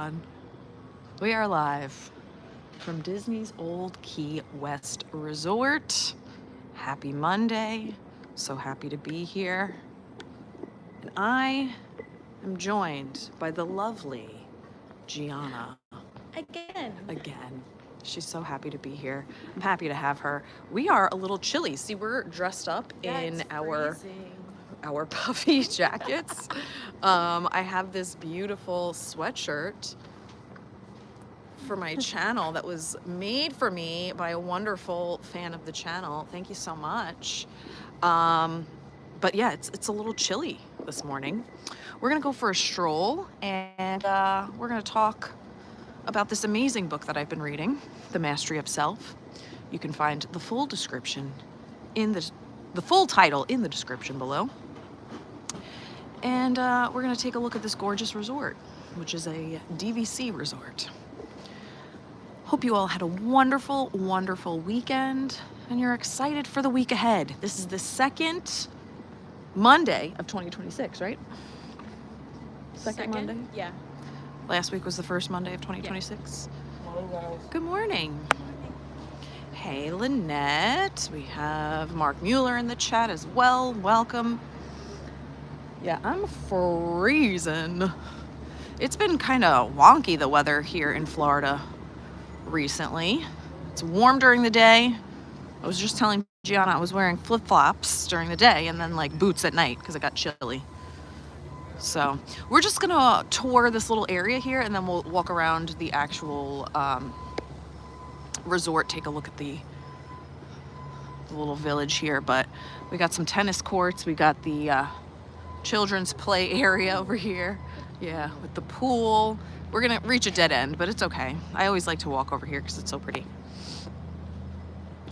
everyone. We are live from Disney's Old Key West Resort. Happy Monday. So happy to be here. And I am joined by the lovely Gianna. Again. She's so happy to be here. I'm happy to have her. We are a little chilly. See, we're dressed up in our puffy jackets. I have this beautiful sweatshirt for my channel that was made for me by a wonderful fan of the channel. Thank you so much. But yeah, it's a little chilly this morning. We're gonna go for a stroll and we're gonna talk about this amazing book that I've been reading, The Mastery of Self. You can find the full description in the full title in the description below. And we're gonna take a look at this gorgeous resort, which is a DVC resort. Hope you all had a wonderful, wonderful weekend and you're excited for the week ahead. This is the second Monday of 2026, right? Second Monday? Yeah. Last week was the first Monday of 2026. Yeah. Good morning. Hey, Lynette. We have Mark Mueller in the chat as well. Welcome. Yeah, I'm freezing. It's been kind of wonky, the weather here in Florida recently. It's warm during the day. I was just telling Gianna I was wearing flip-flops during the day and then like boots at night because it got chilly. So we're just gonna tour this little area here and then we'll walk around the actual resort, take a look at the little village here. But we got some tennis courts, we got the children's play area over here, yeah, with the pool. We're gonna reach a dead end, but it's okay. I always like to walk over here because it's so pretty.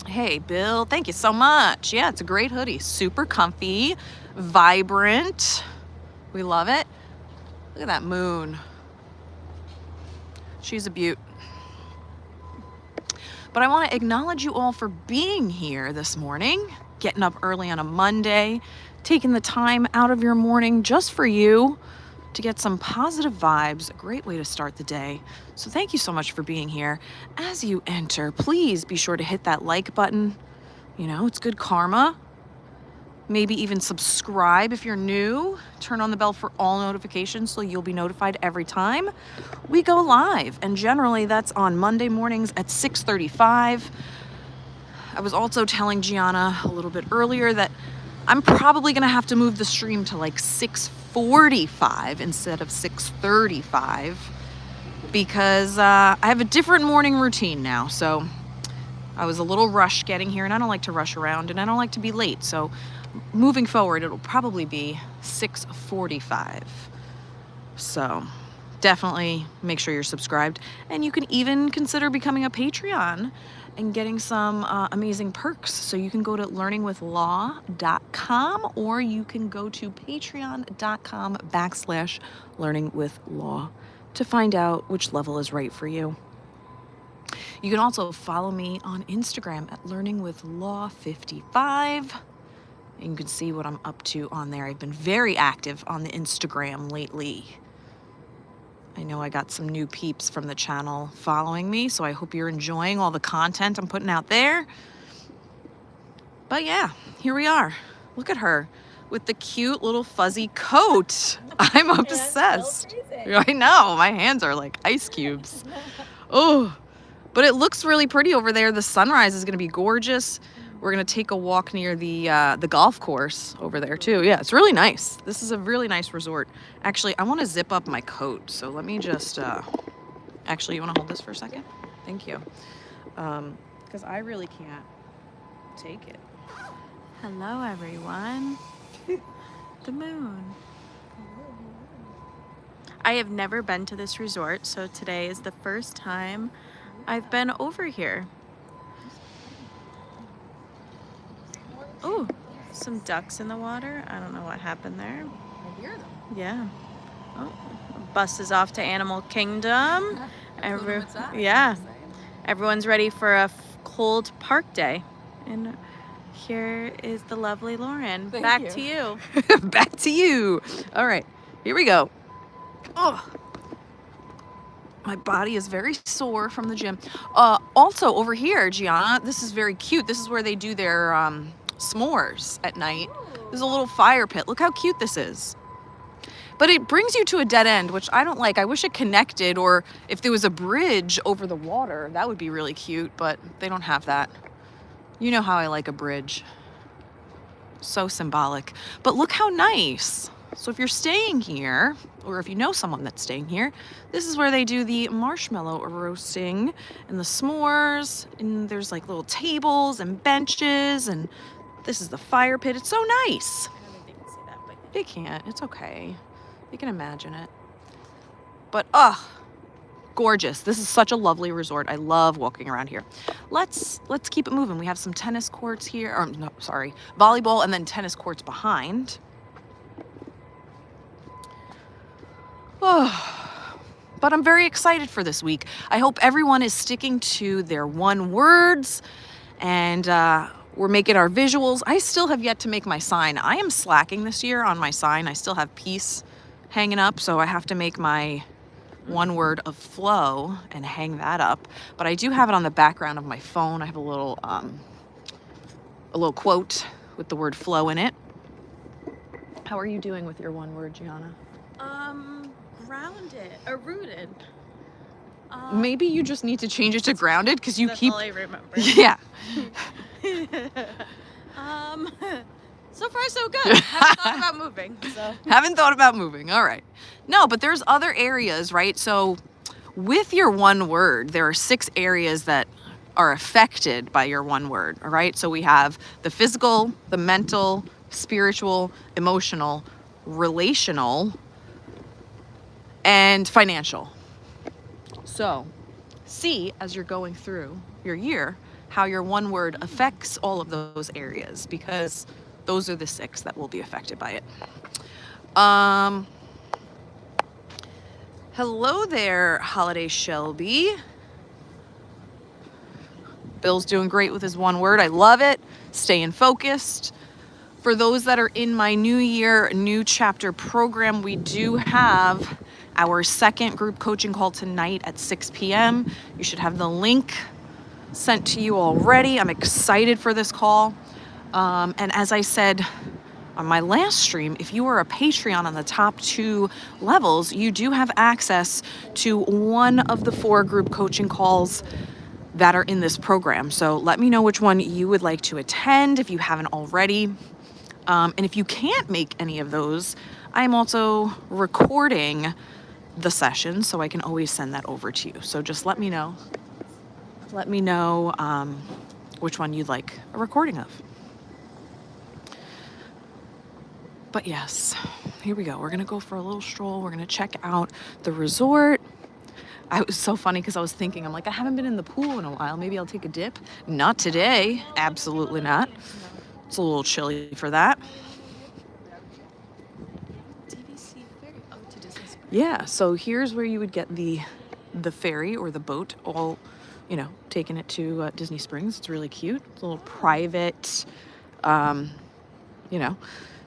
Hey, Bill, thank you so much. Yeah, it's a great hoodie, super comfy, vibrant. We love it. Look at that moon. She's a beaut. But I want to acknowledge you all for being here this morning, getting up early on a Monday, taking the time out of your morning just for you to get some positive vibes. A great way to start the day. So thank you so much for being here. As you enter, please be sure to hit that like button. You know, it's good karma. Maybe even subscribe if you're new. Turn on the bell for all notifications so you'll be notified every time we go live. And generally that's on Monday mornings at 6:35. I was also telling Gianna a little bit earlier that I'm probably gonna have to move the stream to like 6:45 instead of 6:35 because I have a different morning routine now. So I was a little rushed getting here and I don't like to rush around and I don't like to be late. So moving forward, it'll probably be 6:45. So definitely make sure you're subscribed. And you can even consider becoming a Patreon and getting some amazing perks. So you can go to learningwithlau.com or you can go to patreon.com/learningwithlau to find out which level is right for you. You can also follow me on Instagram at learningwithlau55. And you can see what I'm up to on there. I've been very active on the Instagram lately. I know I got some new peeps from the channel following me, so I hope you're enjoying all the content I'm putting out there. But yeah, here we are. Look at her with the cute little fuzzy coat. I'm obsessed. I know, my hands are like ice cubes. Oh, but it looks really pretty over there. The sunrise is gonna be gorgeous. We're gonna take a walk near the golf course over there too. Yeah, it's really nice. This is a really nice resort. Actually, I wanna zip up my coat. So let me just, actually, you wanna hold this for a second? Thank you. Because I really can't take it. Hello, everyone. The moon. I have never been to this resort, so today is the first time I've been over here. Oh, some ducks in the water. I don't know what happened there. I hear them. Yeah. Oh, bus is off to Animal Kingdom. Yeah. Everyone's ready for a cold park day. And here is the lovely Lauren. Back to you. Back to you. All right, here we go. Oh. My body is very sore from the gym. Also over here, Gianna, this is very cute. This is where they do their s'mores at night. There's a little fire pit. Look how cute this is. But it brings you to a dead end, which I don't like. I wish it connected, or if there was a bridge over the water, that would be really cute, but they don't have that. You know how I like a bridge. So symbolic. But look how nice. So if you're staying here, or if you know someone that's staying here, this is where they do the marshmallow roasting and the s'mores, and there's like little tables and benches, and this is the fire pit. It's so nice. I don't think they can see that, but They can't. It's okay. You can imagine it. But gorgeous. This is such a lovely resort. I love walking around here. Let's keep it moving. We have some tennis courts here, or no, sorry, volleyball, and then tennis courts behind. But I'm very excited for this week. I hope everyone is sticking to their one words, and we're making our visuals. I still have yet to make my sign. I am slacking this year on my sign. I still have peace hanging up, so I have to make my one word of flow and hang that up. But I do have it on the background of my phone. I have a little quote with the word flow in it. How are you doing with your one word, Gianna? grounded or rooted. Maybe you just need to change it to grounded, because you That's keep. all I remember. Yeah. So far so good. Haven't thought about moving. So Haven't thought about moving. All right. No, but there's other areas, right? So with your one word, there are 6 areas that are affected by your one word. All right. So we have the physical, the mental, spiritual, emotional, relational, and financial. So see, as you're going through your year, how your one word affects all of those areas, because those are the 6 that will be affected by it. Hello there, Holiday Shelby. Bill's doing great with his one word. I love it. Staying focused. For those that are in my New Year, New Chapter program, we do have our second group coaching call tonight at 6 p.m. You should have the link sent to you already. I'm excited for this call. And as I said on my last stream, if you are a Patreon on the top 2 levels, you do have access to one of the 4 group coaching calls that are in this program. So let me know which one you would like to attend if you haven't already. And if you can't make any of those, I'm also recording the session, so I can always send that over to you. So just let me know. Let me know which one you'd like a recording of. But yes, here we go. We're gonna go for a little stroll. We're gonna check out the resort. It was so funny because I was thinking, I'm like, I haven't been in the pool in a while. Maybe I'll take a dip. Not today. Absolutely not. It's a little chilly for that. DVC ferry to Disney Springs. Yeah, so here's where you would get the ferry or the boat, all, taking it to Disney Springs. It's really cute. It's a little private,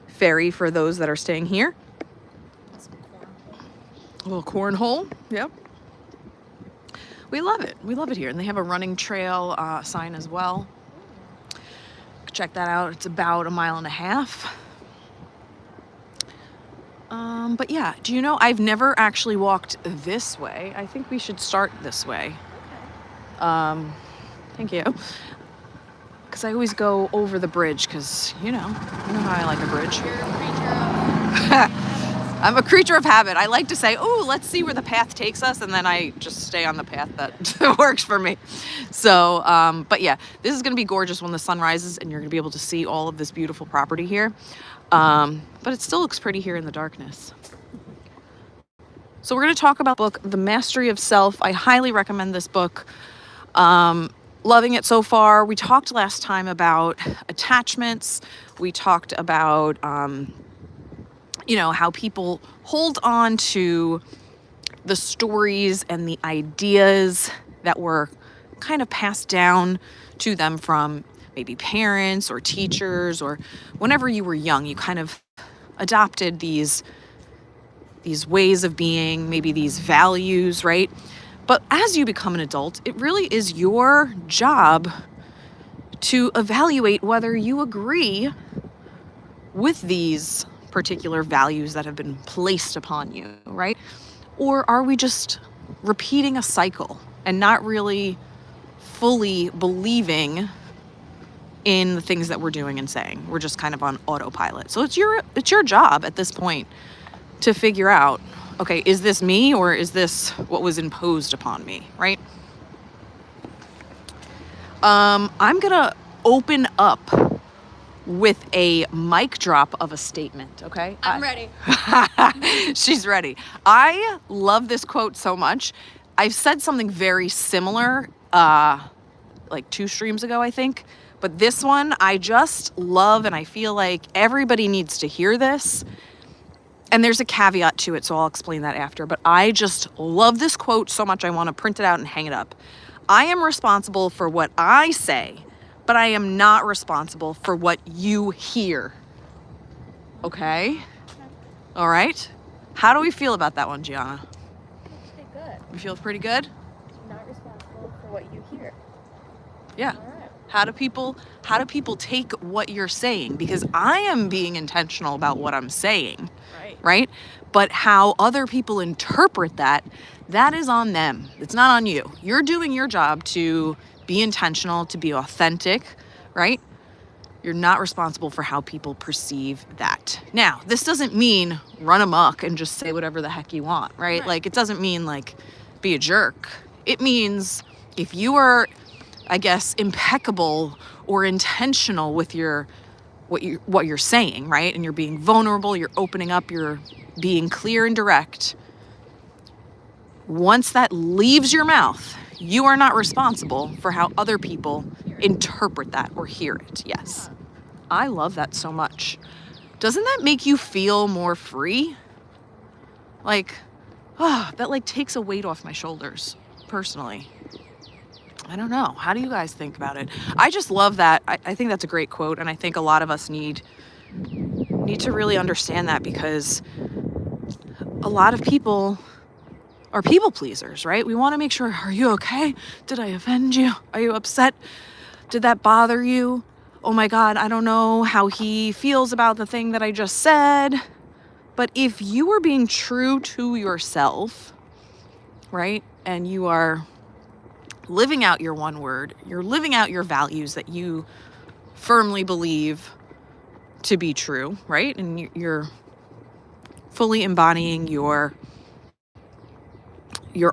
ferry for those that are staying here. Some corn. A little cornhole. Yep. We love it. We love it here. And they have a running trail sign as well. Check that out. It's about 1.5 miles. But yeah, do you know, I've never actually walked this way. I think we should start this way. Okay. Thank you. Because I always go over the bridge, because, you know how I like a bridge. You're a creature of I'm a creature of habit. I like to say, oh, let's see where the path takes us, and then I just stay on the path that works for me. So, but yeah, this is going to be gorgeous when the sun rises, and you're going to be able to see all of this beautiful property here. But it still looks pretty here in the darkness. So we're going to talk about the book, The Mastery of Self. I highly recommend this book. Loving it so far. We talked last time about attachments. We talked about, how people hold on to the stories and the ideas that were kind of passed down to them from maybe parents or teachers, or whenever you were young, you kind of adopted these ways of being, maybe these values, right? But as you become an adult, it really is your job to evaluate whether you agree with these particular values that have been placed upon you, right? Or are we just repeating a cycle and not really fully believing in the things that we're doing and saying? We're just kind of on autopilot. So it's your job at this point to figure out, okay, is this me or is this what was imposed upon me, right? I'm gonna open up with a mic drop of a statement, okay? I'm ready. She's ready. I love this quote so much. I've said something very similar like 2 streams ago, I think. But this one I just love, and I feel like everybody needs to hear this. And there's a caveat to it, so I'll explain that after. But I just love this quote so much I want to print it out and hang it up. I am responsible for what I say, but I am not responsible for what you hear. Okay? All right? How do we feel about that one, Gianna? Pretty good. We feel pretty good? Not responsible for what you hear. Yeah. All right. How do people take what you're saying? Because I am being intentional about what I'm saying. Right? But how other people interpret that is on them. It's not on you. You're doing your job to be intentional, to be authentic, right? You're not responsible for how people perceive that. Now, this doesn't mean run amok and just say whatever the heck you want, right? Like, it doesn't mean like be a jerk. It means if you are, I guess, impeccable or intentional with what you're saying, right? And you're being vulnerable, you're opening up, you're being clear and direct. Once that leaves your mouth, you are not responsible for how other people interpret that or hear it. Yes. I love that so much. Doesn't that make you feel more free? Like, that like takes a weight off my shoulders, personally. I don't know. How do you guys think about it? I just love that. I think that's a great quote, and I think a lot of us need to really understand that, because a lot of people are people pleasers, right? We want to make sure, are you okay? Did I offend you? Are you upset? Did that bother you? Oh my God, I don't know how he feels about the thing that I just said. But if you are being true to yourself, right, and you are living out your one word, you're living out your values that you firmly believe to be true, right? And you're fully embodying your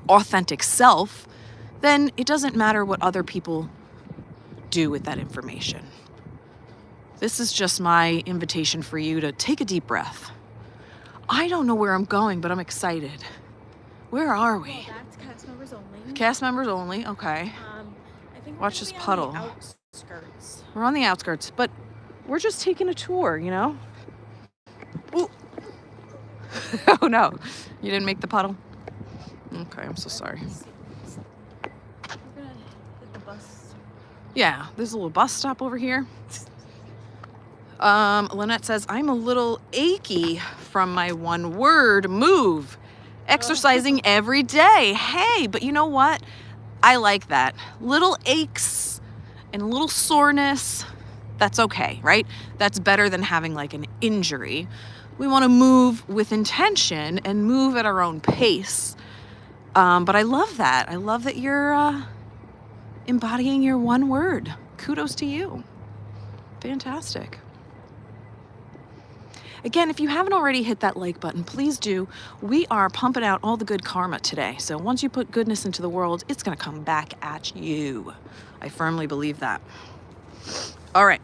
authentic self, then it doesn't matter what other people do with that information. This is just my invitation for you to take a deep breath. I don't know where I'm going, but I'm excited. Where are we? That's cast members only. Cast members only, okay. I think Watch this puddle. On the outskirts. We're on the outskirts, but we're just taking a tour, you know? Ooh. Oh no, you didn't make the puddle? Okay, I'm so sorry. We're gonna hit the bus. Yeah, there's a little bus stop over here. Lynette says, I'm a little achy from my one word move. Exercising every day. Hey, but you know what? I like that. Little aches and a little soreness, that's okay, right? That's better than having like an injury. We want to move with intention and move at our own pace. But I love that. I love that you're embodying your one word. Kudos to you. Fantastic. Again, if you haven't already hit that like button, please do. We are pumping out all the good karma today. So once you put goodness into the world, it's going to come back at you. I firmly believe that. All right.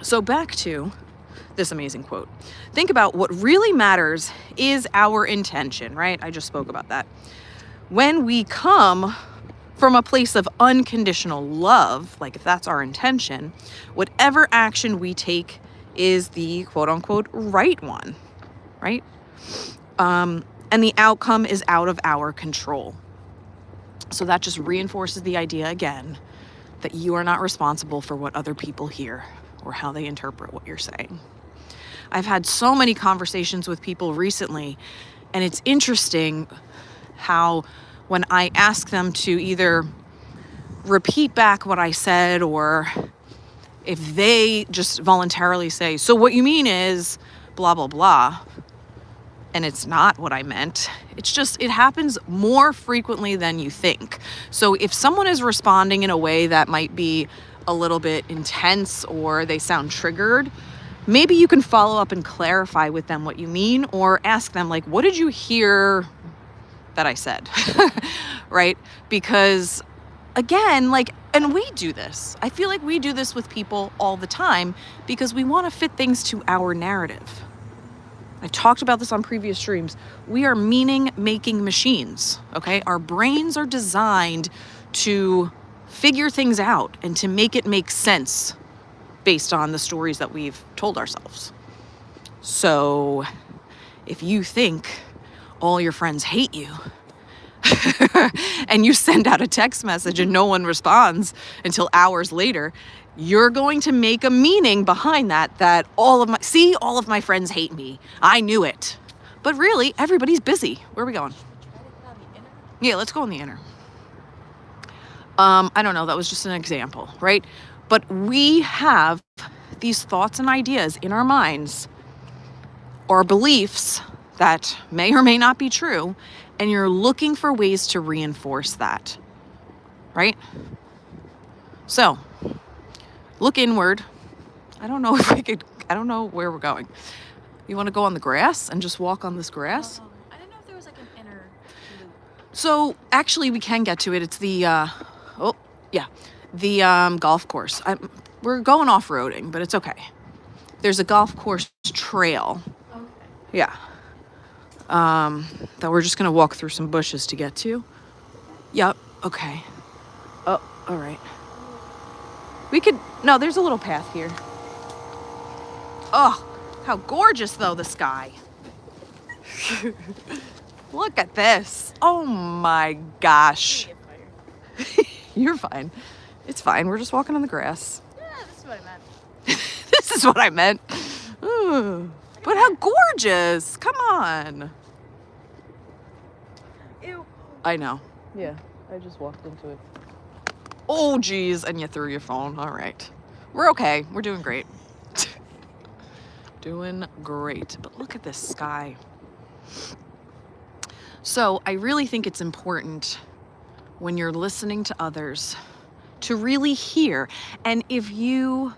So back to this amazing quote. Think about what really matters is our intention, right? I just spoke about that. When we come from a place of unconditional love, like if that's our intention, whatever action we take is the quote unquote right one, right? And the outcome is out of our control. So that just reinforces the idea again that you are not responsible for what other people hear or how they interpret what you're saying. I've had so many conversations with people recently, and it's interesting how when I ask them to either repeat back what I said, or if they just voluntarily say, so what you mean is blah, blah, blah, and it's not what I meant. It happens more frequently than you think. So if someone is responding in a way that might be a little bit intense or they sound triggered, maybe you can follow up and clarify with them what you mean, or ask them, like, what did you hear that I said? Right? Because again, like, and we do this. I feel like we do this with people all the time because we want to fit things to our narrative. I talked about this on previous streams. We are meaning-making machines, okay? Our brains are designed to figure things out and to make it make sense based on the stories that we've told ourselves. So if you think all your friends hate you and you send out a text message and no one responds until hours later, you're going to make a meaning behind that all of my friends hate me. I knew it. But really, everybody's busy. Where are we going? Yeah, let's go in the inner. I don't know, that was just an example, right? But we have these thoughts and ideas in our minds, or beliefs that may or may not be true, and you're looking for ways to reinforce that, right? So, look inward. I don't know where we're going. You want to go on the grass and just walk on this grass? I didn't know if there was like an inner loop. So actually we can get to it. It's the, golf course. We're going off-roading, but it's okay. There's a golf course trail. Okay. Yeah. That we're just going to walk through some bushes to get to. Yep. Okay. Oh, all right. There's a little path here. Oh, how gorgeous though, the sky. Look at this. Oh my gosh. You're fine. It's fine. We're just walking on the grass. Yeah, this is what I meant. This is what I meant. Ooh. But how gorgeous. Come on. Ew. I know. Yeah, I just walked into it. Oh, geez, and you threw your phone. All right. We're okay. We're doing great. Doing great. But look at this sky. So I really think it's important when you're listening to others to really hear. And if you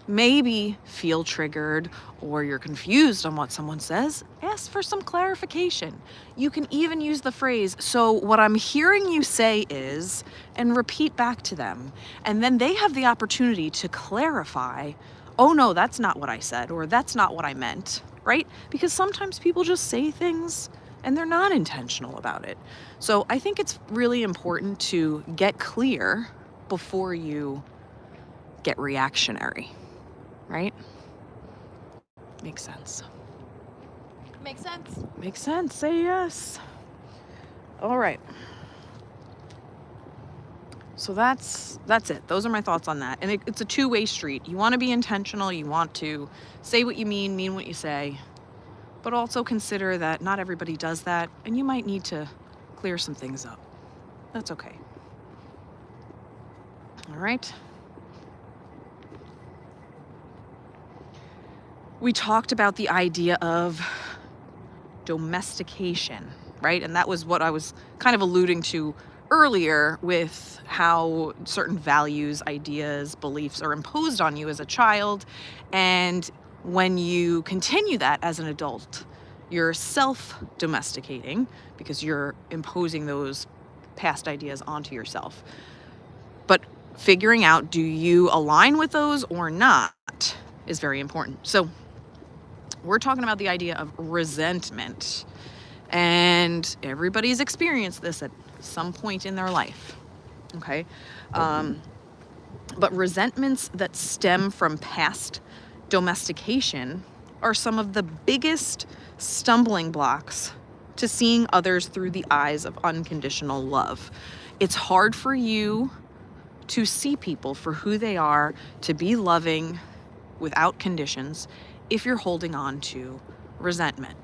maybe feel triggered or you're confused on what someone says, ask for some clarification. You can even use the phrase, so what I'm hearing you say is, and repeat back to them. And then they have the opportunity to clarify, oh no, that's not what I said, or that's not what I meant, right? Because sometimes people just say things and they're not intentional about it. So I think it's really important to get clear before you get reactionary. Right? Makes sense. Makes sense. Makes sense. Say yes. All right. So that's it. Those are my thoughts on that. And it's a two-way street. You want to be intentional. You want to say what you mean what you say. But also consider that not everybody does that, and you might need to clear some things up. That's okay. All right. We talked about the idea of domestication, right? And that was what I was kind of alluding to earlier with how certain values, ideas, beliefs are imposed on you as a child. And when you continue that as an adult, you're self-domesticating because you're imposing those past ideas onto yourself. But figuring out, do you align with those or not, is very important. So we're talking about the idea of resentment, and everybody's experienced this at some point in their life, okay? But resentments that stem from past domestication are some of the biggest stumbling blocks to seeing others through the eyes of unconditional love. It's hard for you to see people for who they are, to be loving without conditions, if you're holding on to resentment.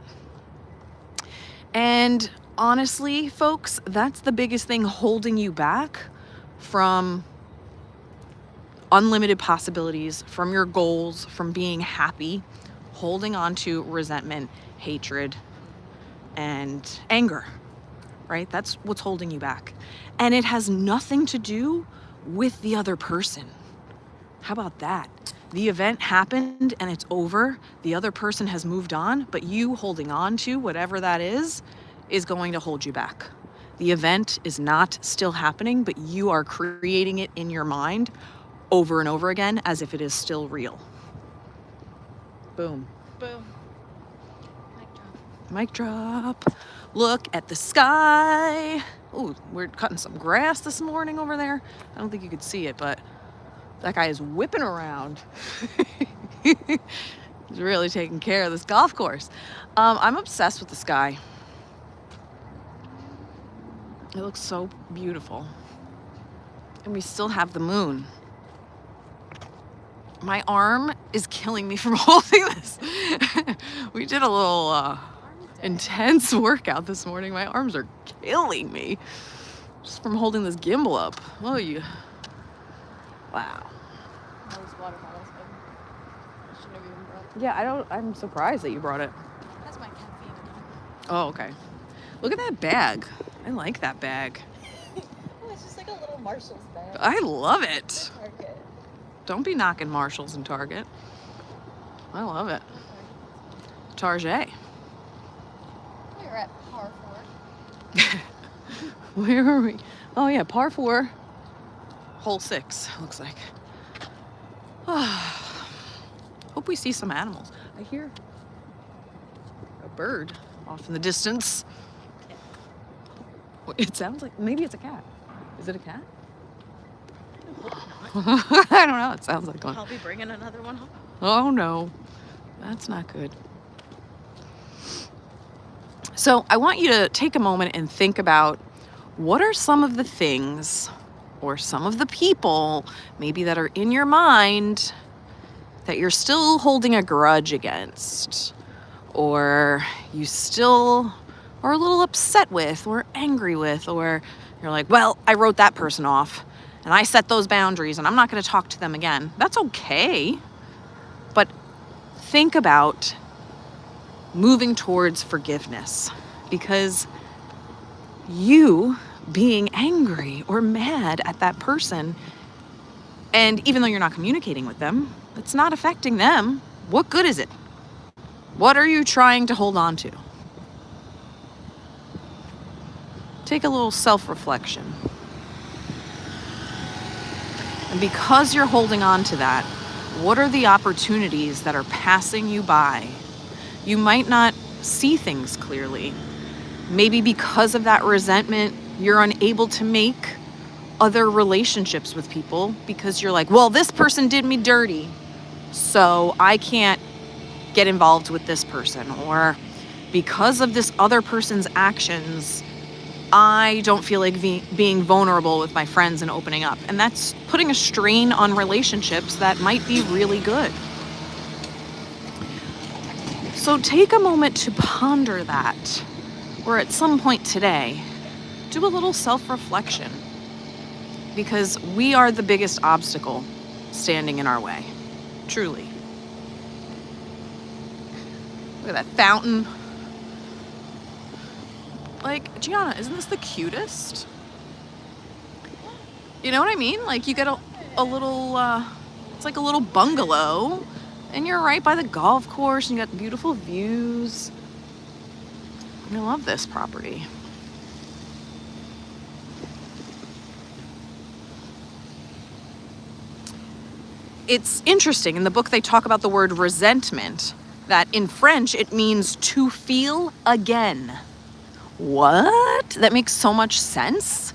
And honestly, folks, that's the biggest thing holding you back from unlimited possibilities, from your goals, from being happy. Holding on to resentment, hatred, and anger, right? That's what's holding you back. And it has nothing to do with the other person. How about that? The event happened and it's over. The other person has moved on, but you holding on to whatever that is going to hold you back. The event is not still happening, but you are creating it in your mind over and over again as if it is still real. Boom. Boom. Mic drop. Look at the sky. Ooh, we're cutting some grass this morning over there. I don't think you could see it, but that guy is whipping around. He's really taking care of this golf course. I'm obsessed with the sky. It looks so beautiful. And we still have the moon. My arm is killing me from holding this. We did a little intense workout this morning. My arms are killing me just from holding this gimbal up. Oh, you. Wow. Yeah, I'm surprised that you brought it. That's my caffeine. Oh, okay. Look at that bag. I like that bag. It's just like a little Marshall's bag. I love it. Target. Don't be knocking Marshalls and Target. I love it. Target. We're at par 4. Where are we? Oh yeah, par 4. Hole 6, looks like. Hope we see some animals. I hear a bird off in the distance. It sounds like, maybe it's a cat. Is it a cat? I don't know, it sounds like one. I'll be bringing another one home. Oh no, that's not good. So I want you to take a moment and think about what are some of the things or some of the people maybe that are in your mind that you're still holding a grudge against, or you still are a little upset with or angry with, or you're like, well, I wrote that person off and I set those boundaries and I'm not going to talk to them again. That's okay. But think about moving towards forgiveness, because you being angry or mad at that person, and even though you're not communicating with them, it's not affecting them. What good is it? What are you trying to hold on to? Take a little self-reflection. And because you're holding on to that, what are the opportunities that are passing you by? You might not see things clearly. Maybe because of that resentment, you're unable to make other relationships with people because you're like, well, this person did me dirty, so I can't get involved with this person. Or because of this other person's actions, I don't feel like being vulnerable with my friends and opening up. And that's putting a strain on relationships that might be really good. So take a moment to ponder that, or at some point today, do a little self-reflection, because we are the biggest obstacle standing in our way, truly. Look at that fountain. Like, Gianna, isn't this the cutest? You know what I mean? Like, you get a little, it's like a little bungalow, and you're right by the golf course, and you got beautiful views. I love this property. It's interesting, in the book they talk about the word resentment, that in French it means to feel again. What? That makes so much sense.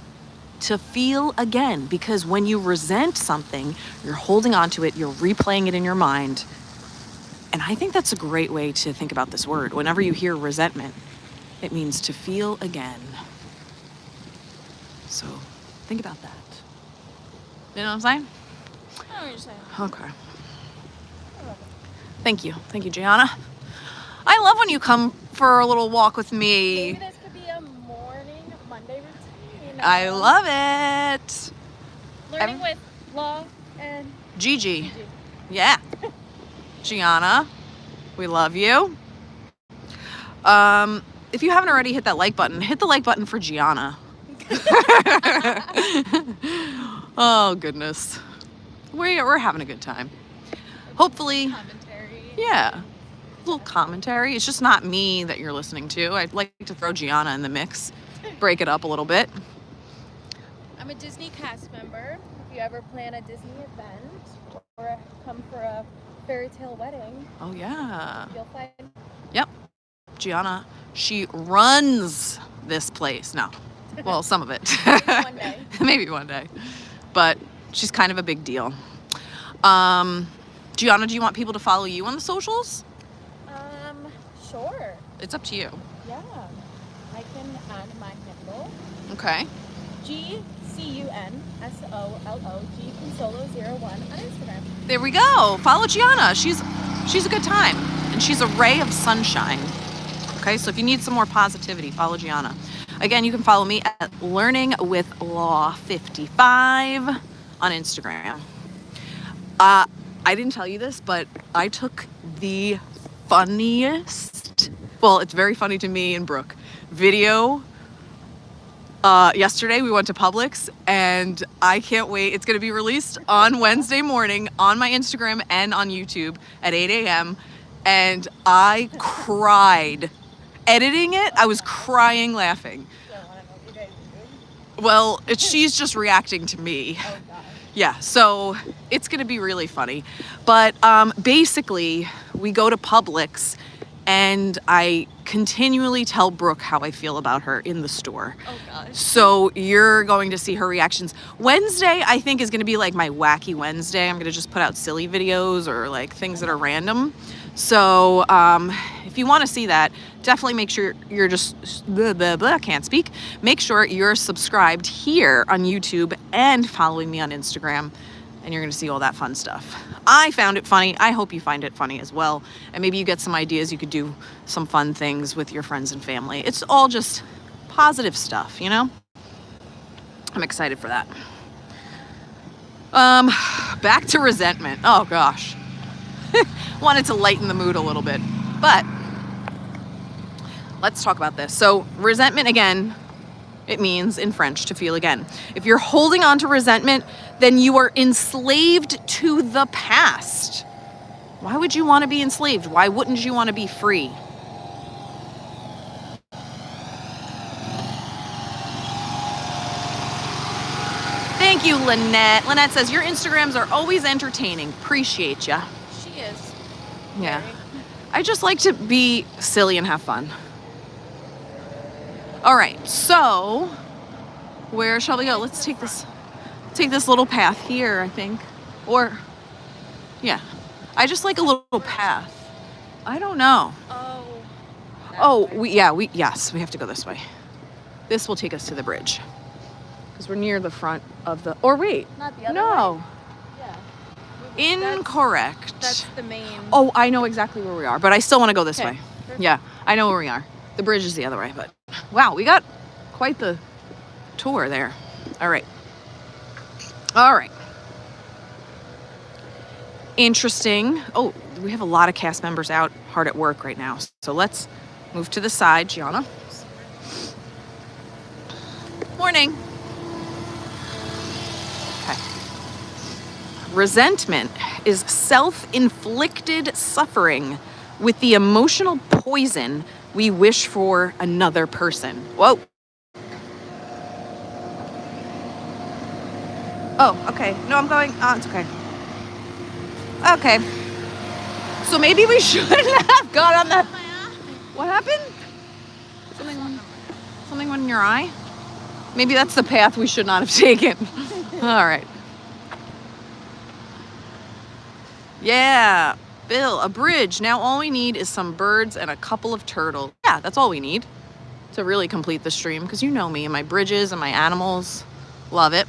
To feel again, because when you resent something, you're holding on to it, you're replaying it in your mind. And I think that's a great way to think about this word. Whenever you hear resentment, it means to feel again. So think about that. You know what I'm saying? I know what you're saying. Okay. Thank you, Gianna. I love when you come for a little walk with me. Maybe this could be a I love it. Learning with Law and Gigi. Yeah. Gianna, we love you. If you haven't already hit that like button, hit the like button for Gianna. Oh, goodness. We're having a good time. Hopefully. Commentary. Yeah. A little commentary. It's just not me that you're listening to. I'd like to throw Gianna in the mix. Break it up a little bit. I'm a Disney cast member. If you ever plan a Disney event or come for a fairy tale wedding, Oh, yeah. you'll find. Yep. Gianna, she runs this place. No. Well, some of it. Maybe one day. Maybe one day. But she's kind of a big deal. Gianna, do you want people to follow you on the socials? Sure. It's up to you. Yeah. I can add my handle. Okay. GCUNSOLO Consolo01 on Instagram. There we go. Follow Gianna. She's a good time. And she's a ray of sunshine. Okay, so if you need some more positivity, follow Gianna. Again, you can follow me at LearningWithLau55 on Instagram. I didn't tell you this, but I took the funniest, well, it's very funny to me and Brooke, video. Yesterday we went to Publix, and I can't wait. It's going to be released on Wednesday morning on my Instagram and on YouTube at 8 a.m. And I cried. Editing it, I was crying laughing. Well, she's just reacting to me. Oh, God. Yeah, so it's going to be really funny. But basically, we go to Publix, and I continually tell Brooke how I feel about her in the store. Oh, gosh. So you're going to see her reactions. Wednesday, I think, is going to be like my wacky Wednesday. I'm going to just put out silly videos or like things that are random. So if you want to see that, definitely make sure you're can't speak. Make sure you're subscribed here on YouTube and following me on Instagram, and you're going to see all that fun stuff. I found it funny. I hope you find it funny as well. And maybe you get some ideas. You could do some fun things with your friends and family. It's all just positive stuff, you know? I'm excited for that. Back to resentment. Oh, gosh. Wanted to lighten the mood a little bit, but let's talk about this. So resentment, again, it means in French to feel again. If you're holding on to resentment, then you are enslaved to the past. Why would you want to be enslaved? Why wouldn't you want to be free? Thank you, Lynette. Lynette says, your Instagrams are always entertaining. Appreciate ya. She is. Yeah. Very. I just like to be silly and have fun. All right, so where shall we go? Let's take this little path here, I think. Or, yeah. I just like a little path. I don't know. Oh. Yes, we have to go this way. This will take us to the bridge. Because we're near the front of the, or wait. Not the other No. way. Yeah. Incorrect. That's the main. Oh, I know exactly where we are, but I still want to go this Okay. way. Yeah, I know where we are. The bridge is the other way, but wow, we got quite the tour there. All right. Interesting. Oh, we have a lot of cast members out hard at work right now. So let's move to the side, Gianna. Morning. Okay. Resentment is self-inflicted suffering with the emotional poison we wish for another person. Whoa. Oh, okay. No, I'm going. It's okay. Okay. So maybe we shouldn't have gone on the. What happened? Something went in your eye? Maybe that's the path we should not have taken. All right. Yeah. Bill, a bridge. Now all we need is some birds and a couple of turtles. Yeah, that's all we need to really complete the stream, because you know me and my bridges and my animals. Love it.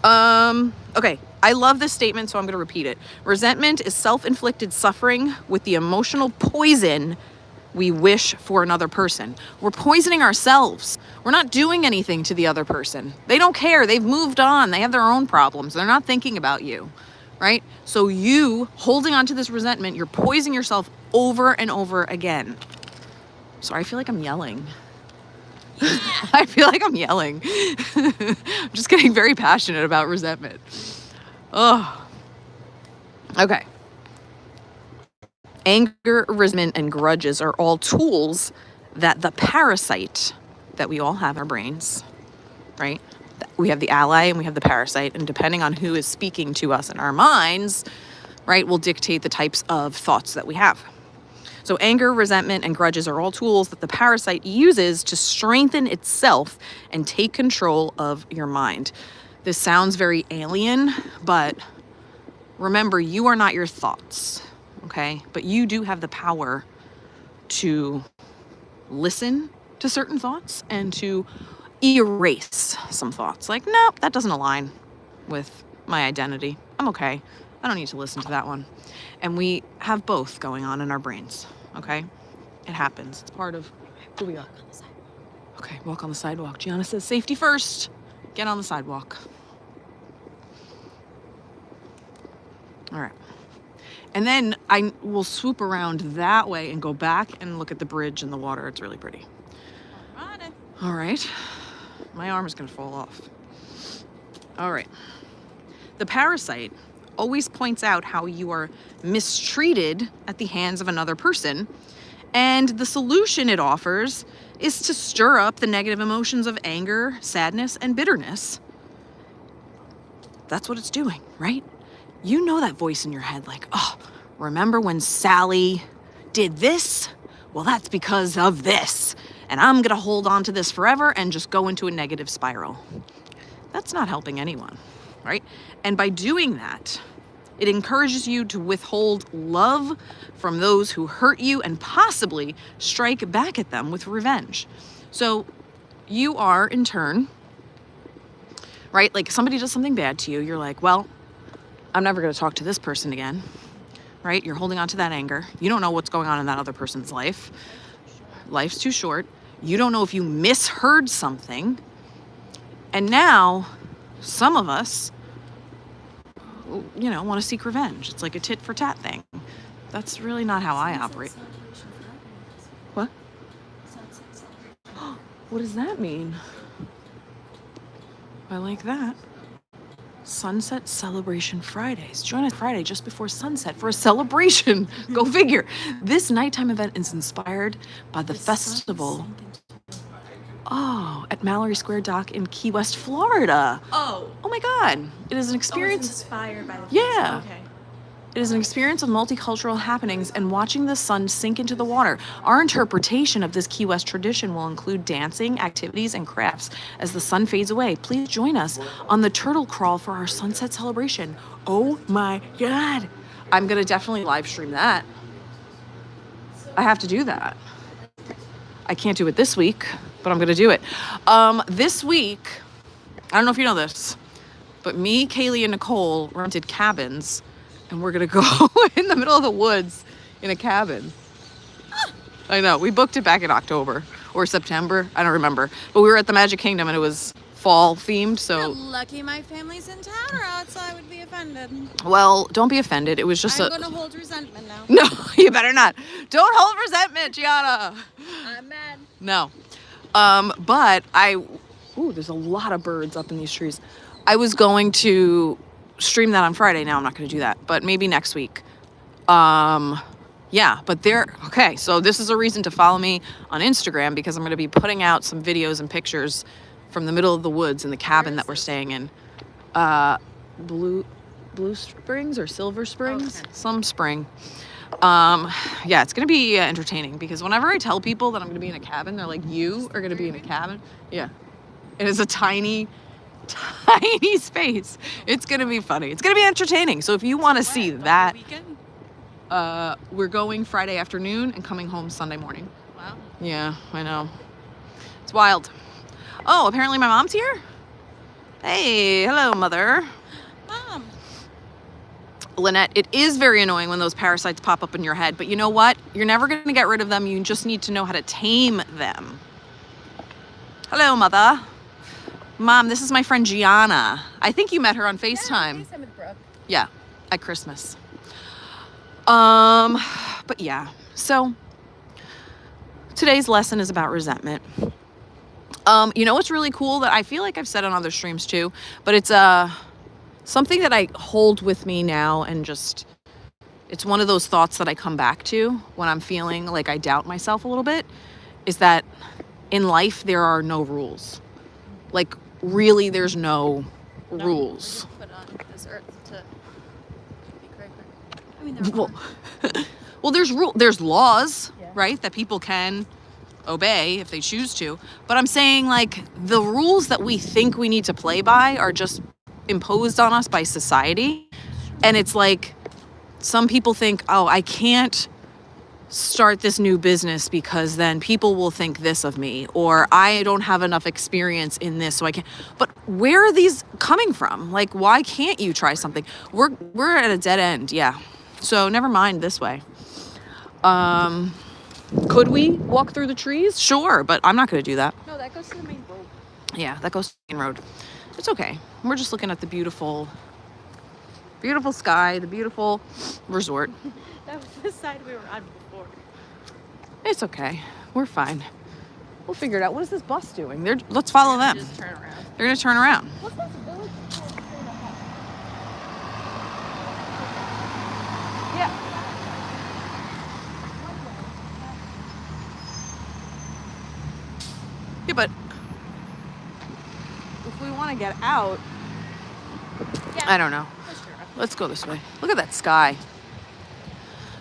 Okay, I love this statement, so I'm going to repeat it. Resentment is self-inflicted suffering with the emotional poison we wish for another person. We're poisoning ourselves. We're not doing anything to the other person. They don't care. They've moved on. They have their own problems. They're not thinking about you, right? So you holding on to this resentment, you're poisoning yourself over and over again. Sorry, I feel like I'm yelling. Yeah. I feel like I'm yelling. I'm just getting very passionate about resentment. Oh. Okay. Anger, resentment, and grudges are all tools that the parasite that we all have in our brains, right? We have the ally and we have the parasite, and depending on who is speaking to us in our minds, right, will dictate the types of thoughts that we have. So anger, resentment, and grudges are all tools that the parasite uses to strengthen itself and take control of your mind. This sounds very alien, but remember, you are not your thoughts, okay? But you do have the power to listen to certain thoughts and to erase some thoughts. Like, no, that doesn't align with my identity. I'm okay. I don't need to listen to that one. And we have both going on in our brains, okay? It happens. It's part of who we are. Okay, walk on the sidewalk. Gianna says safety first. Get on the sidewalk. All right. And then I will swoop around that way and go back and look at the bridge and the water. It's really pretty. All right. My arm is going to fall off. All right. The parasite always points out how you are mistreated at the hands of another person. And the solution it offers is to stir up the negative emotions of anger, sadness, and bitterness. That's what it's doing, right? You know that voice in your head like, oh, remember when Sally did this? Well, that's because of this. And I'm going to hold on to this forever and just go into a negative spiral. That's not helping anyone, right? And by doing that, it encourages you to withhold love from those who hurt you and possibly strike back at them with revenge. So you are, in turn, right? Like somebody does something bad to you. You're like, well, I'm never going to talk to this person again, right? You're holding on to that anger. You don't know what's going on in that other person's life. Life's too short. You don't know if you misheard something. And now some of us, want to seek revenge. It's like a tit for tat thing. That's really not how I operate. What? What does that mean? I like that. Sunset Celebration Fridays. Join us Friday just before sunset for a celebration. Go figure. This nighttime event is inspired by the festival. Oh, at Mallory Square Dock in Key West, Florida. Oh my God. It is an experience. It's inspired by the Yeah. Okay. It is an experience of multicultural happenings and watching the sun sink into the water. Our interpretation of this Key West tradition will include dancing, activities, and crafts as the sun fades away. Please join us on the turtle crawl for our sunset celebration. Oh my God. I'm going to definitely live stream that. I have to do that. I can't do it this week, but I'm going to do it. This week, I don't know if you know this, but me, Kaylee, and Nicole rented cabins. And we're going to go in the middle of the woods in a cabin. I know. We booked it back in October or September. I don't remember. But we were at the Magic Kingdom and it was fall themed. So You're lucky my family's in town or else I would be offended. Well, don't be offended. It was just I'm going to hold resentment now. No, you better not. Don't hold resentment, Gianna. I'm mad. No. But there's a lot of birds up in these trees. I was going to stream that on Friday. Now I'm not going to do that, but maybe next week. Okay. So this is a reason to follow me on Instagram because I'm going to be putting out some videos and pictures from the middle of the woods in the cabin that we're staying in. Blue Springs or Silver Springs, some spring. It's going to be entertaining because whenever I tell people that I'm going to be in a cabin, they're like, you are going to be in a cabin? Yeah. It is a tiny space. It's going to be funny. It's going to be entertaining. So if you want to see that, we're going Friday afternoon and coming home Sunday morning. Wow. Yeah, I know. It's wild. Oh, apparently my mom's here? Hey, hello, Mother. Mom. Lynette, it is very annoying when those parasites pop up in your head, but you know what? You're never going to get rid of them. You just need to know how to tame them. Hello, Mother. Mom, this is my friend Gianna. I think you met her on FaceTime. FaceTime with Brooke. Yeah, at Christmas. But yeah, so today's lesson is about resentment. You know what's really cool that I feel like I've said on other streams too, but it's something that I hold with me now, and just, it's one of those thoughts that I come back to when I'm feeling like I doubt myself a little bit, is that in life there are no rules. Like, really, there's no rules. Put on this earth to be quick. I mean, there well, there's laws, Yeah. right, that people can obey if they choose to. But I'm saying, like, the rules that we think we need to play by are just imposed on us by society. And it's like, some people think, oh, I can't start this new business because then people will think this of me, or I don't have enough experience in this, so I can't. But where are these coming from? Like, why can't you try something? We're at a dead end. Yeah. So never mind this way. Could we walk through the trees? Sure, but I'm not going to do that. No, that goes to the main road. Yeah, that goes to the main road. It's okay. We're just looking at the beautiful sky, the beautiful resort. That was the side we were on before. It's okay. We're fine. We'll figure it out. What is this bus doing? Let's follow them. Just turn around. They're going to turn around. What's this village called? Yeah. Yeah, but if we want to get out, Yeah. I don't know. Let's go this way. Look at that sky.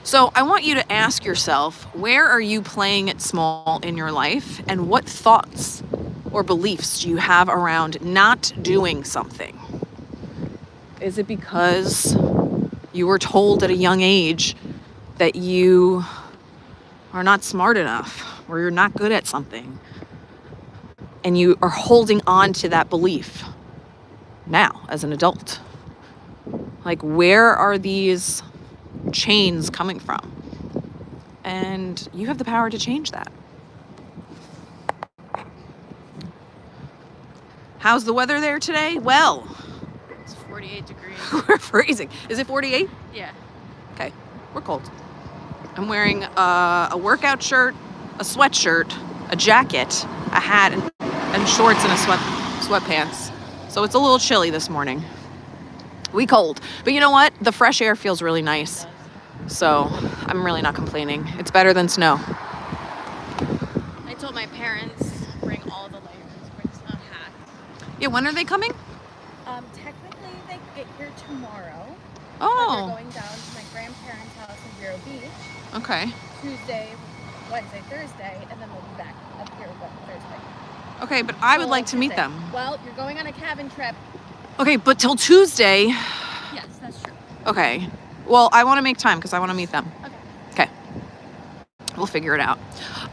So I want you to ask yourself, where are you playing it small in your life, and what thoughts or beliefs do you have around not doing something? Is it because you were told at a young age that you are not smart enough, or you're not good at something, and you are holding on to that belief now as an adult? Like, where are these chains coming from? And you have the power to change that. How's the weather there today? Well, It's 48 degrees. we're freezing. Is it 48? Yeah. Okay, we're cold. I'm wearing a workout shirt, a sweatshirt, a jacket, a hat, and shorts and sweatpants. So it's a little chilly this morning. We cold. But you know what? The fresh air feels really nice. So I'm really not complaining. It's better than snow. I told my parents, bring all the layers, bring some hats. Yeah, when are they coming? Technically, they get here tomorrow. But Oh, they're going down to my grandparents' house in Vero Beach okay. Tuesday, Wednesday, Thursday, and then they'll be back up here Thursday. Okay, but I would So like to meet Tuesday. them. Well, you're going on a cabin trip. Okay, but till Tuesday. Yes, that's true. Okay. Well, I want to make time because I want to meet them. Okay. Okay. We'll figure it out.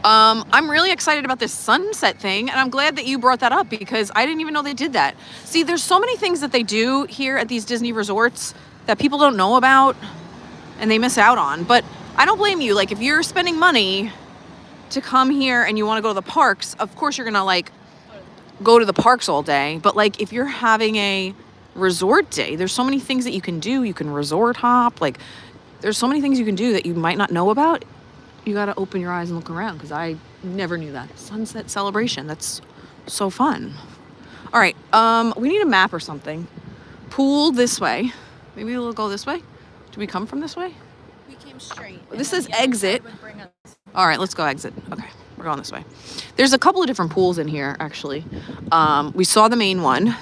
I'm really excited about this sunset thing, and I'm glad that you brought that up because I didn't even know they did that. See, there's so many things that they do here at these Disney resorts that people don't know about and they miss out on. But I don't blame you. Like, if you're spending money to come here and you want to go to the parks, of course you're going to, like, go to the parks all day. But, like, if you're having a resort day, there's so many things that you can do. You can resort hop. Like, there's so many things you can do that you might not know about. You got to open your eyes and look around because I never knew that. Sunset celebration. That's so fun. All right. We need a map or something. Pool this way. Maybe we'll go this way. Do we come from this way? We came straight. This and says then the other exit. side would bring us- All right, let's go exit. Okay, we're going this way. There's a couple of different pools in here, actually. We saw the main one.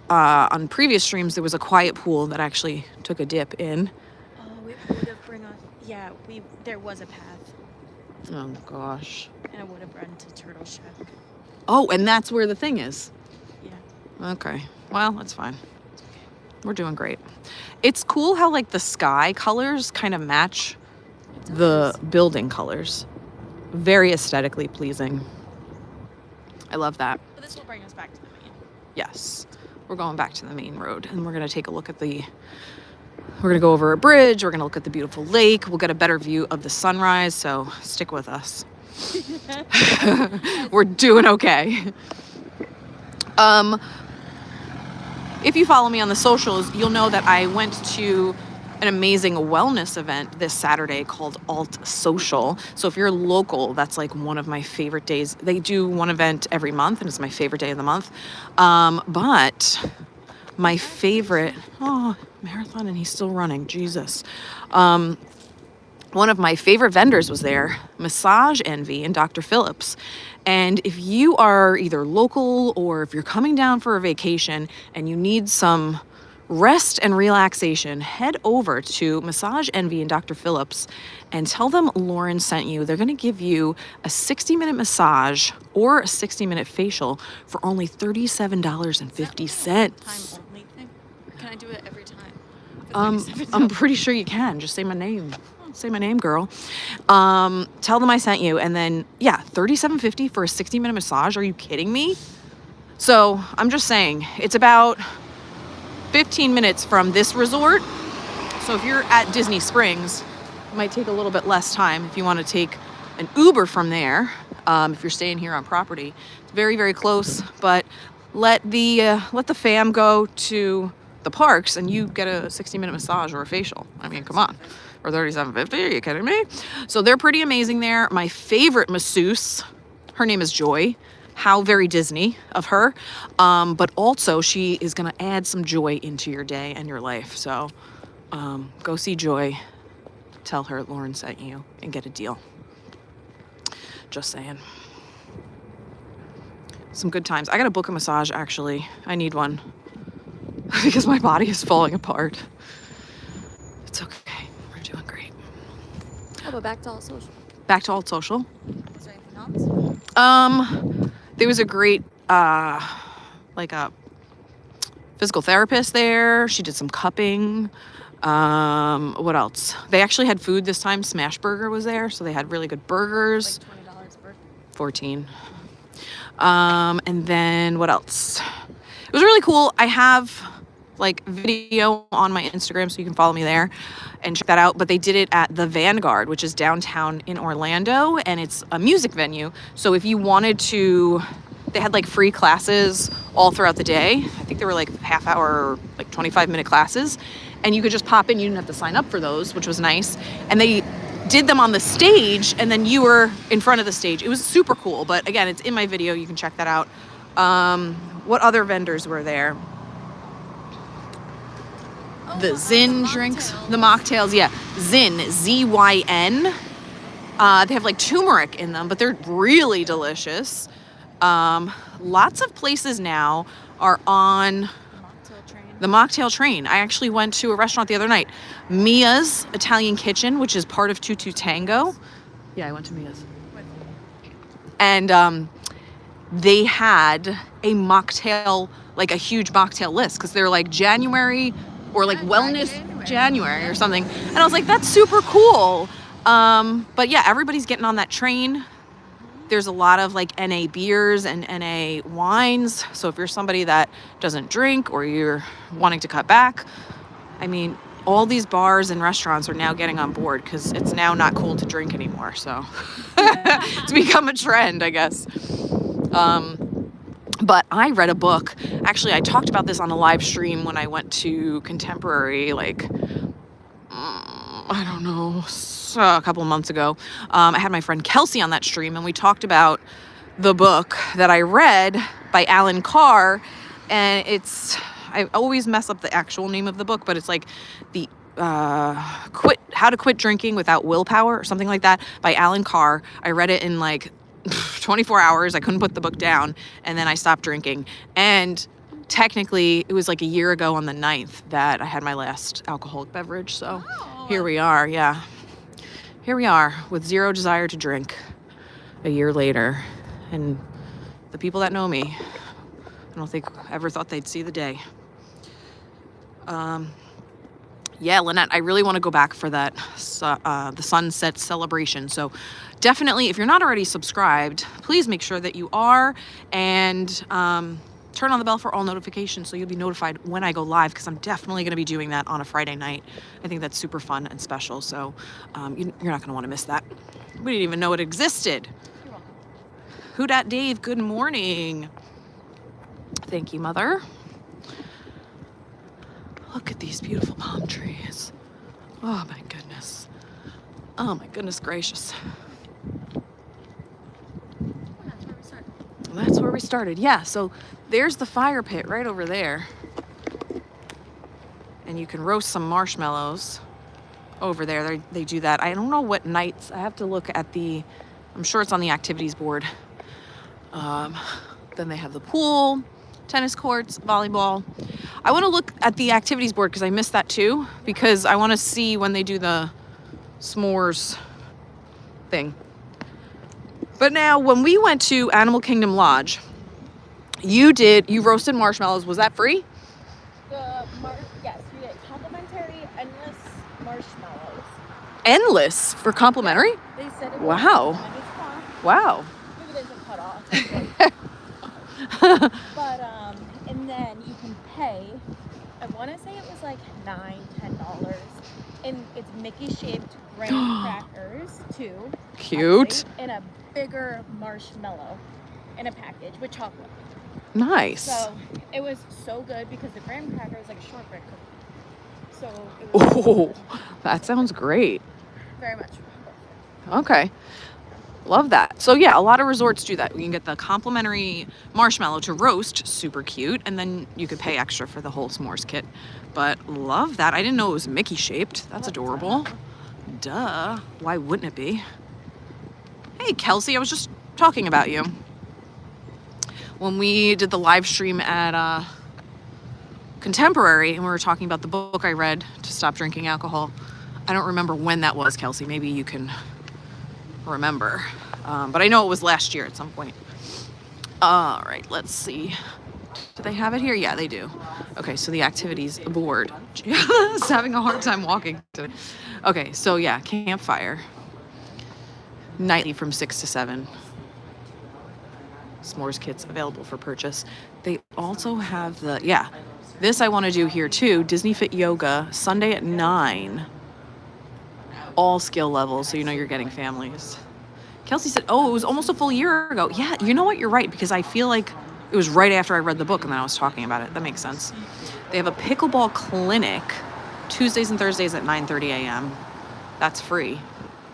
On previous streams, there was a quiet pool that actually took a dip in. Oh, it would have bring us. Yeah, there was a path, Oh, gosh. and it would have run to Turtle Shack. Oh, and that's where the thing is. Yeah. Okay, well, that's fine. We're doing great. It's cool how, like, the sky colors kind of match the building colors. Very aesthetically pleasing. I love that. But this will bring us back to the main. Yes, we're going back to the main road, and we're going to take a look at the We're gonna go over a bridge. We're gonna look at the beautiful lake. We'll get a better view of the sunrise, so stick with us. We're doing okay. If you follow me on the socials, you'll know that I went to an amazing wellness event this Saturday called Alt Social. So if you're local, that's like one of my favorite days. They do one event every month, and it's my favorite day of the month. But my favorite, marathon, and he's still running, Jesus. One of my favorite vendors was there, Massage Envy and Dr. Phillips. And if you are either local or if you're coming down for a vacation and you need some rest and relaxation, head over to Massage Envy and Dr. Phillips and tell them Lauren sent you. They're going to give you a 60-minute massage or a 60-minute facial for only $37.50. Time only thing? Or can I do it every time? I'm pretty sure you can. Just say my name. Say my name, girl. Tell them I sent you. And then, $37.50 for a 60-minute massage. Are you kidding me? So I'm just saying, it's about 15 minutes from this resort. So if you're at Disney Springs, it might take a little bit less time if you want to take an Uber from there. If you're staying here on property, it's very, very close. But let the fam go to the parks and you get a 60-minute massage or a facial. I mean, come on. Or $37.50, are you kidding me? So they're pretty amazing there. My favorite masseuse, her name is Joy. How very Disney of her. But also she is going to add some joy into your day and your life. So go see Joy. Tell her Lauren sent you and get a deal. Just saying. Some good times. I got to book a massage, actually. I need one. Because my body is falling apart. It's okay. We're doing great. Oh, but back to Alt Social. Back to Alt Social. Is there anything else? There was a great, like a physical therapist there. She did some cupping. What else? They actually had food this time. Smash Burger was there, so they had really good burgers. Like $20 a burger? 14. And then what else? It was really cool. I have like video on my Instagram, so you can follow me there and check that out. But they did it at the Vanguard, which is downtown in Orlando, and it's a music venue. So if you wanted to, they had like free classes all throughout the day. I think they were like half hour, like 25-minute classes, and you could just pop in. You didn't have to sign up for those, which was nice. And they did them on the stage, and then you were in front of the stage. It was super cool. But again, it's in my video. You can check that out. What other vendors were there? The Zyn drinks, the mocktails, Zyn, Z-Y-N. They have like turmeric in them, but they're really delicious. Lots of places now are on the mocktail train. I actually went to a restaurant the other night, Mia's Italian Kitchen, which is part of Tutu Tango. Yeah, I went to Mia's. And they had a mocktail, like a huge mocktail list, because they're like January or like wellness January or something. And I was like, that's super cool. But yeah, everybody's getting on that train. There's a lot of like NA beers and NA wines. So if you're somebody that doesn't drink or you're wanting to cut back, I mean, all these bars and restaurants are now getting on board because it's now not cool to drink anymore. So it's become a trend, I guess. But I read a book. Actually, I talked about this on a live stream when I went to Contemporary, like, I don't know, a couple of months ago. I had my friend Kelsey on that stream, and we talked about the book that I read by Alan Carr. And I always mess up the actual name of the book, but it's like the How to Quit Drinking Without Willpower or something like that by Alan Carr. I read it in like 24 hours. I couldn't put the book down, and then I stopped drinking. And technically it was like a year ago on the 9th that I had my last alcoholic beverage. So here we are. Yeah, here we are with zero desire to drink a year later. And the people that know me, I don't think ever thought they'd see the day. Yeah, Lynette, I really want to go back for that, the sunset celebration. So definitely, if you're not already subscribed, please make sure that you are. And turn on the bell for all notifications so you'll be notified when I go live, because I'm definitely going to be doing that on a Friday night. I think that's super fun and special, so you're not going to want to miss that. We didn't even know it existed. You're welcome. Who dat Dave? Good morning. Thank you, Mother. Look at these beautiful palm trees. Oh my goodness. Oh my goodness gracious. That's where we started. Yeah, so there's the fire pit right over there. And you can roast some marshmallows over there. They do that. I don't know what nights. I have to look at I'm sure it's on the activities board. Then they have the pool, tennis courts, volleyball. I want to look at the activities board because I missed that too, because I want to see when they do the s'mores thing. But now, when we went to Animal Kingdom Lodge, you roasted marshmallows. Was that free? Yes, we get complimentary endless marshmallows. Endless for complimentary? They said it was Wow. Wow. Maybe they just cut off. But and then you can pay. I want to say it was like $9-10, and it's Mickey shaped graham crackers too. Cute. And a bigger marshmallow in a package with chocolate. Nice. So it was so good because the graham cracker was like a shortbread cookie. So it was Oh, that sounds great. very much. Okay. Love that. So yeah, a lot of resorts do that. You can get the complimentary marshmallow to roast, super cute, and then you could pay extra for the whole s'mores kit. But love that. I didn't know it was Mickey shaped. That's adorable. Duh. Why wouldn't it be? Hey, Kelsey, I was just talking about you. When we did the live stream at Contemporary, and we were talking about the book I read to stop drinking alcohol. I don't remember when that was, Kelsey. Maybe you can remember. But I know it was last year at some point. All right, let's see. Do they have it here? Yeah, they do. Okay, so the activities board. Is having a hard time walking today. Okay, so yeah, campfire. Nightly from 6 to 7. S'mores kits available for purchase. They also have this I want to do here too. Disney Fit Yoga, Sunday at 9. All skill levels, so you know you're getting families. Kelsey said, oh, it was almost a full year ago. Yeah, you know what? You're right, because I feel like it was right after I read the book and then I was talking about it. That makes sense. They have a pickleball clinic Tuesdays and Thursdays at 9:30 a.m. That's free,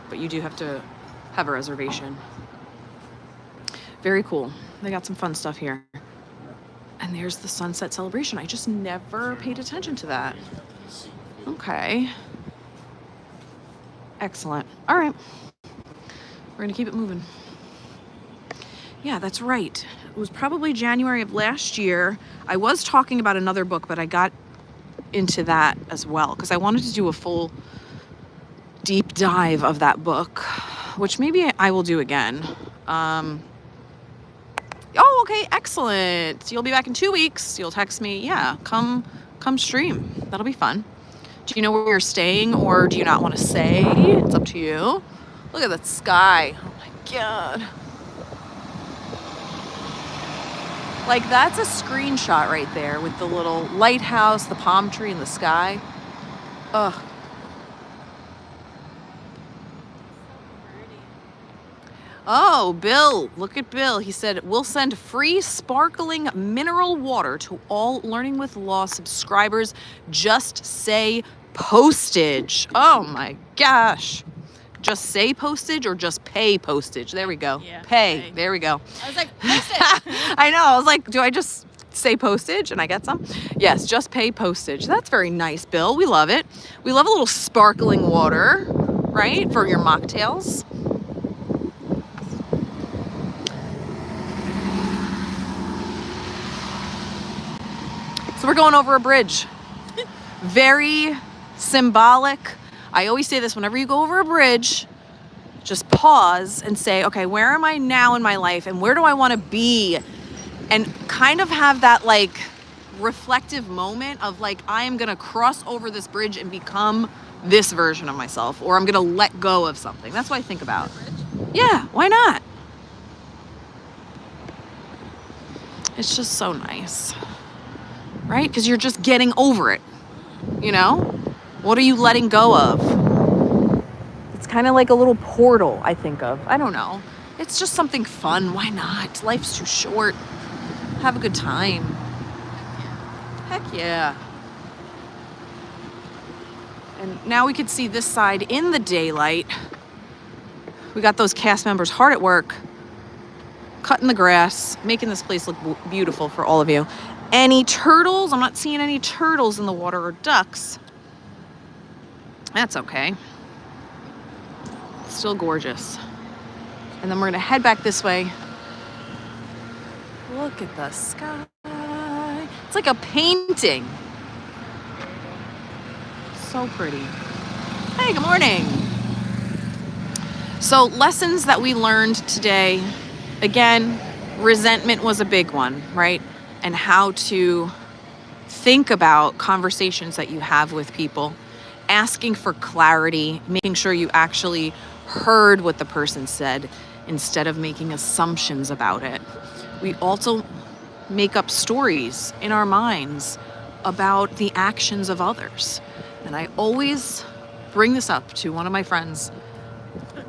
but you do have to have a reservation. Very cool. They got some fun stuff here. And there's the sunset celebration. I just never paid attention to that. Okay. Excellent. All right. We're going to keep it moving. Yeah, that's right. It was probably January of last year. I was talking about another book, but I got into that as well because I wanted to do a full deep dive of that book, which maybe I will do again. Oh, okay, excellent. You'll be back in 2 weeks. You'll text me. Yeah, come stream. That'll be fun. Do you know where you're staying, or do you not want to say? It's up to you. Look at that sky. Oh my God. Like, that's a screenshot right there with the little lighthouse, the palm tree, and the sky. Ugh. Oh, Bill, look at Bill. He said, we'll send free sparkling mineral water to all Learning with Law subscribers. Just say postage. Oh my gosh. Just say postage or just pay postage? There we go. Yeah, pay. There we go. I was like, postage. I know. I was like, do I just say postage and I get some? Yes, just pay postage. That's very nice, Bill. We love it. We love a little sparkling water, right? For your mocktails. So we're going over a bridge. Very symbolic. I always say this whenever you go over a bridge, just pause and say, okay, where am I now in my life and where do I want to be? And kind of have that like reflective moment of like, I am going to cross over this bridge and become this version of myself, or I'm going to let go of something. That's what I think about. Yeah, why not? It's just so nice, right? Because you're just getting over it, you know? What are you letting go of? It's kind of like a little portal, I think of. I don't know. It's just something fun. Why not? Life's too short. Have a good time. Heck yeah. And now we could see this side in the daylight. We got those cast members hard at work, cutting the grass, making this place look beautiful for all of you. Any turtles? I'm not seeing any turtles in the water or ducks. That's okay. Still gorgeous. And then we're gonna head back this way. Look at the sky. It's like a painting. So pretty. Hey, good morning. So lessons that we learned today, again, resentment was a big one, right? And how to think about conversations that you have with people, asking for clarity, making sure you actually heard what the person said instead of making assumptions about it. We also make up stories in our minds about the actions of others. And I always bring this up to one of my friends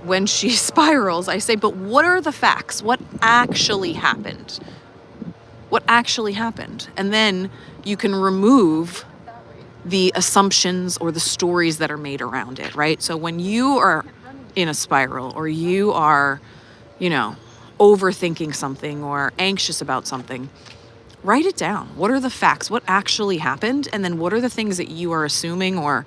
when she spirals. I say, but what are the facts? What actually happened? What actually happened? And then you can remove the assumptions or the stories that are made around it, right? So when you are in a spiral or you are, overthinking something or anxious about something, write it down. What are the facts? What actually happened? And then what are the things that you are assuming or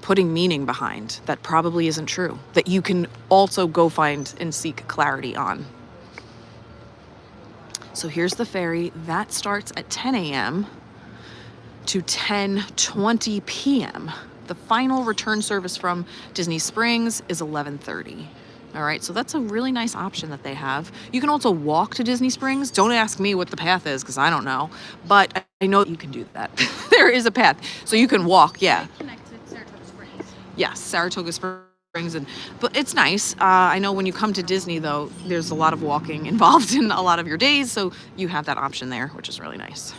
putting meaning behind that probably isn't true, that you can also go find and seek clarity on? So here's the ferry. That starts at 10 a.m. to 10:20 p.m. The final return service from Disney Springs is 11:30. All right, so that's a really nice option that they have. You can also walk to Disney Springs. Don't ask me what the path is because I don't know, but I know you can do that. There is a path, so you can walk, yeah. Connect to Saratoga Springs. Yes, Saratoga Springs, but it's nice. I know when you come to Disney, though, there's a lot of walking involved in a lot of your days, so you have that option there, which is really nice.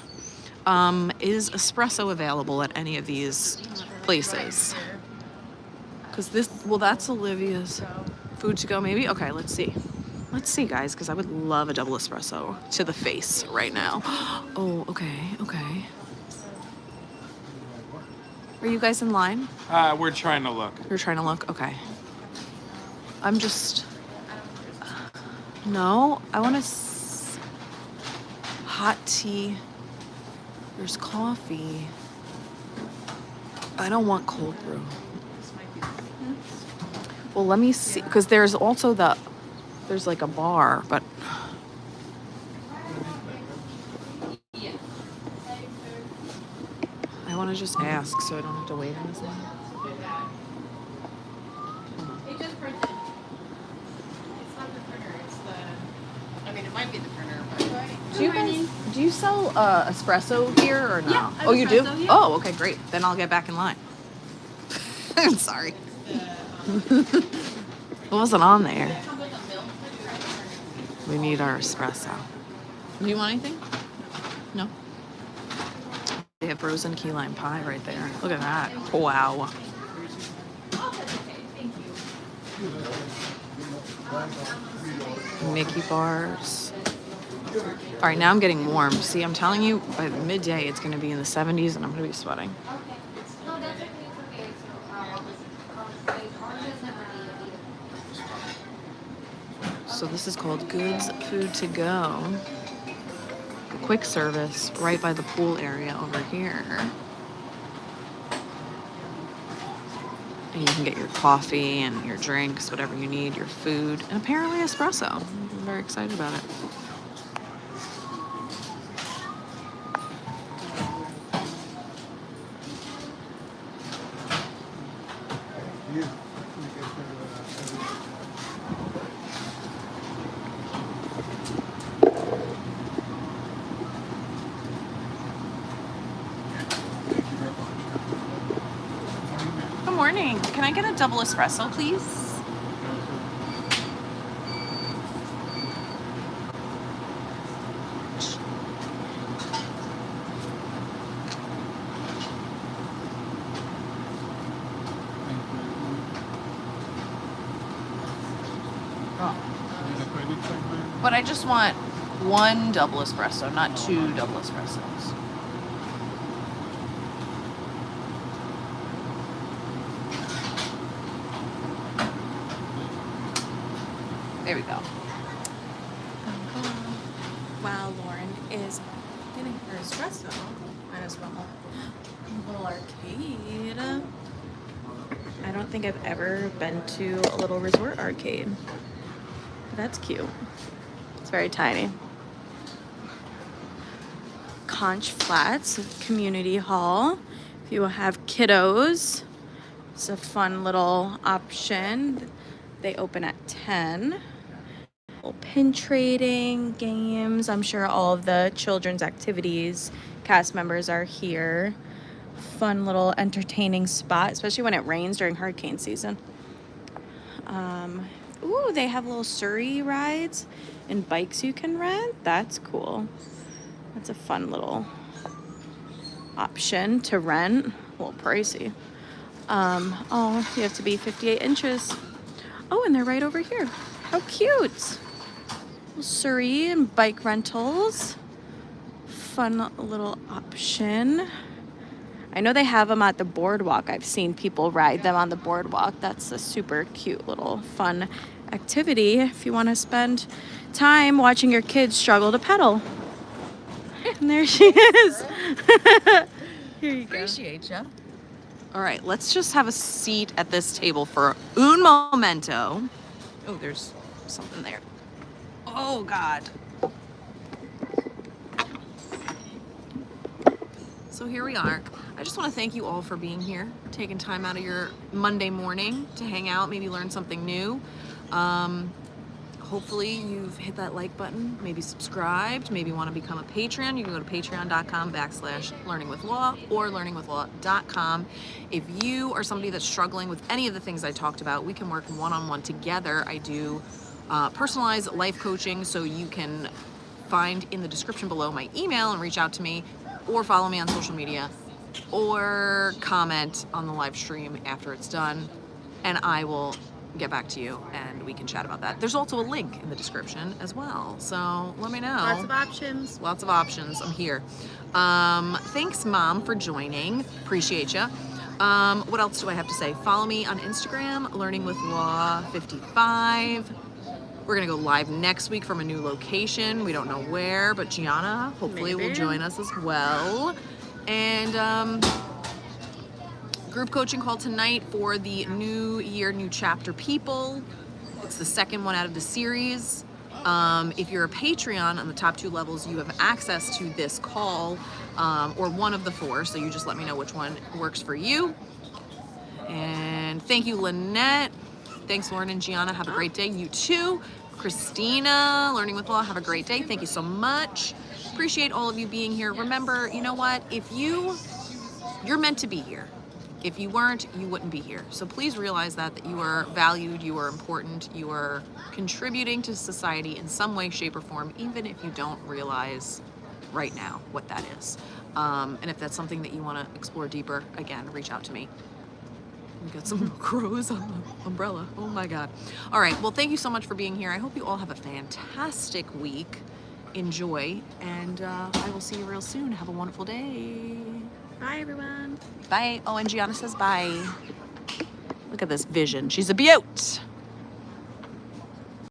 Is espresso available at any of these places? Because that's Olivia's. Food to go, maybe? Okay, let's see. Let's see, guys, because I would love a double espresso to the face right now. Oh, okay. Are you guys in line? We're trying to look. You're trying to look? Okay. I'm just... No, I want hot tea. There's coffee. I don't want cold brew. Well, let me see, because there's also there's like a bar, but I want to just ask so I don't have to wait in this line. It just printed. It's not the printer, it might be the printer, but... Do you sell espresso here or no? Yeah, I have Oh, you do? espresso, yeah. Oh, okay, great. Then I'll get back in line. I'm sorry. It wasn't on there. We need our espresso. Do you want anything? No? They have frozen key lime pie right there. Look at that. Wow. Mickey bars. All right, now I'm getting warm. See, I'm telling you, by midday it's going to be in the 70s and I'm going to be sweating. So this is called Goods Food to Go. Quick service right by the pool area over here. And you can get your coffee and your drinks, whatever you need, your food, and apparently espresso. I'm very excited about it. Good morning. Can I get a double espresso, please? But I just want one double espresso, not two double espressos. There we go. While Lauren is getting her espresso, might as well. A little arcade. I don't think I've ever been to a little resort arcade. That's cute. It's very tiny. Conch Flats Community Hall. If you have kiddos, it's a fun little option. They open at 10. Pin trading, games. I'm sure all of the children's activities, cast members are here. Fun little entertaining spot, especially when it rains during hurricane season. Ooh, they have little Surrey rides and bikes you can rent. That's cool. That's a fun little option to rent. A little pricey. Oh, you have to be 58 inches. Oh, and they're right over here. How cute. Surrey and bike rentals. Fun little option. I know they have them at the boardwalk. I've seen people ride them on the boardwalk. That's a super cute little fun activity if you want to spend time watching your kids struggle to pedal. And there she is. Here you go. Appreciate you. All right, let's just have a seat at this table for un momento. Oh, there's something there. Oh, God. So here we are. I just want to thank you all for being here, taking time out of your Monday morning to hang out, maybe learn something new. Hopefully you've hit that like button, maybe subscribed, maybe want to become a patron. You can go to patreon.com/learningwithlau or learningwithlau.com. If you are somebody that's struggling with any of the things I talked about, we can work one-on-one together. I do personalized life coaching, so you can find in the description below my email and reach out to me, or follow me on social media, or comment on the live stream after it's done, and I will get back to you and we can chat about that. There's also a link in the description as well, so let me know. Lots of options. Lots of options. I'm here. Thanks, Mom, for joining. Appreciate you. What else do I have to say? Follow me on Instagram, learningwithlau55. We're gonna go live next week from a new location. We don't know where, but Gianna hopefully will join us as well. And group coaching call tonight for the new year, new chapter people. It's the second one out of the series. If you're a Patreon on the top 2 levels, you have access to this call, or one of the 4, so you just let me know which one works for you. And thank you, Lynette. Thanks, Lauren and Gianna. Have a great day. You too. Christina, Learning with Law, have a great day. Thank you so much. Appreciate all of you being here. Remember, you know what? If you're meant to be here. If you weren't, you wouldn't be here. So please realize that you are valued, you are important, you are contributing to society in some way, shape, or form, even if you don't realize right now what that is. And if that's something that you want to explore deeper, again, reach out to me. We got some crows on the umbrella. Oh my God. All right, well, thank you so much for being here. I hope you all have a fantastic week. Enjoy, and I will see you real soon. Have a wonderful day. Bye, everyone. Bye. Oh, and Gianna says bye. Look at this vision. She's a beaut.